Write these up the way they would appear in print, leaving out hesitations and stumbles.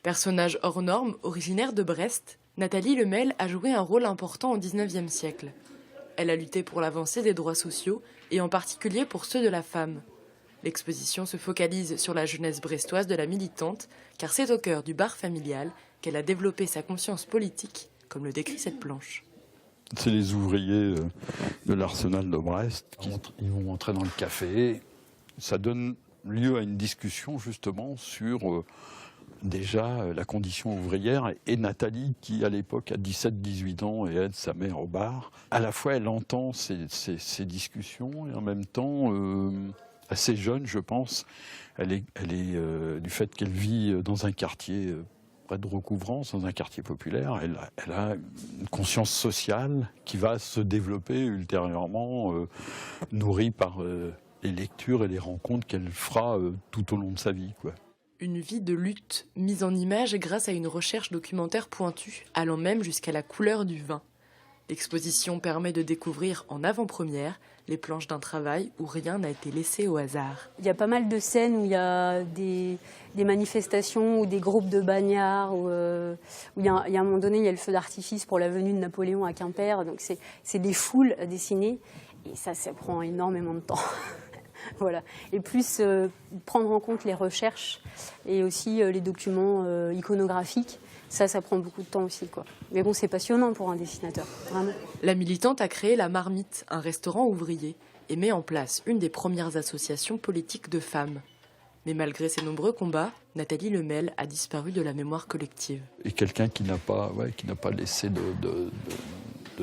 Personnage hors norme, originaire de Brest, Nathalie Lemel a joué un rôle important au XIXe siècle. Elle a lutté pour l'avancée des droits sociaux et en particulier pour ceux de la femme. L'exposition se focalise sur la jeunesse brestoise de la militante, car c'est au cœur du bar familial qu'elle a développé sa conscience politique, comme le décrit cette planche. C'est les ouvriers de l'arsenal de Brest qui vont entrer dans le café. Ça donne lieu à une discussion justement sur déjà la condition ouvrière et Nathalie qui à l'époque a 17-18 ans et aide sa mère au bar. À la fois elle entend ces discussions et en même temps assez jeune je pense. Elle est du fait qu'elle vit dans un quartier près de Recouvrance, dans un quartier populaire, elle a une conscience sociale qui va se développer ultérieurement, nourrie par les lectures et les rencontres qu'elle fera tout au long de sa vie, quoi. Une vie de lutte, mise en image grâce à une recherche documentaire pointue, allant même jusqu'à la couleur du vin. L'exposition permet de découvrir en avant-première les planches d'un travail où rien n'a été laissé au hasard. Il y a pas mal de scènes où il y a des manifestations ou des groupes de bagnards, où il y a un moment donné, il y a le feu d'artifice pour la venue de Napoléon à Quimper. Donc c'est des foules à dessiner et ça prend énormément de temps. Voilà. Et plus prendre en compte les recherches et aussi les documents iconographiques. Ça prend beaucoup de temps aussi, quoi. Mais bon, c'est passionnant pour un dessinateur, vraiment. La militante a créé La Marmite, un restaurant ouvrier, et met en place une des premières associations politiques de femmes. Mais malgré ses nombreux combats, Nathalie Lemel a disparu de la mémoire collective. Et quelqu'un qui n'a pas laissé de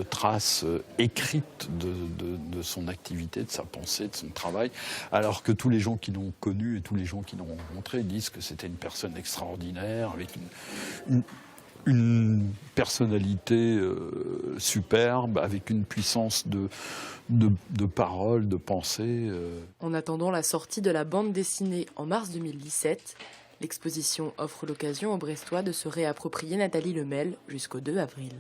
traces écrites de son activité, de sa pensée, de son travail, alors que tous les gens qui l'ont connu et tous les gens qui l'ont rencontré disent que c'était une personne extraordinaire, avec une personnalité superbe, avec une puissance de parole, de pensée. En attendant la sortie de la bande dessinée en mars 2017, l'exposition offre l'occasion aux Brestois de se réapproprier Nathalie Lemel jusqu'au 2 avril.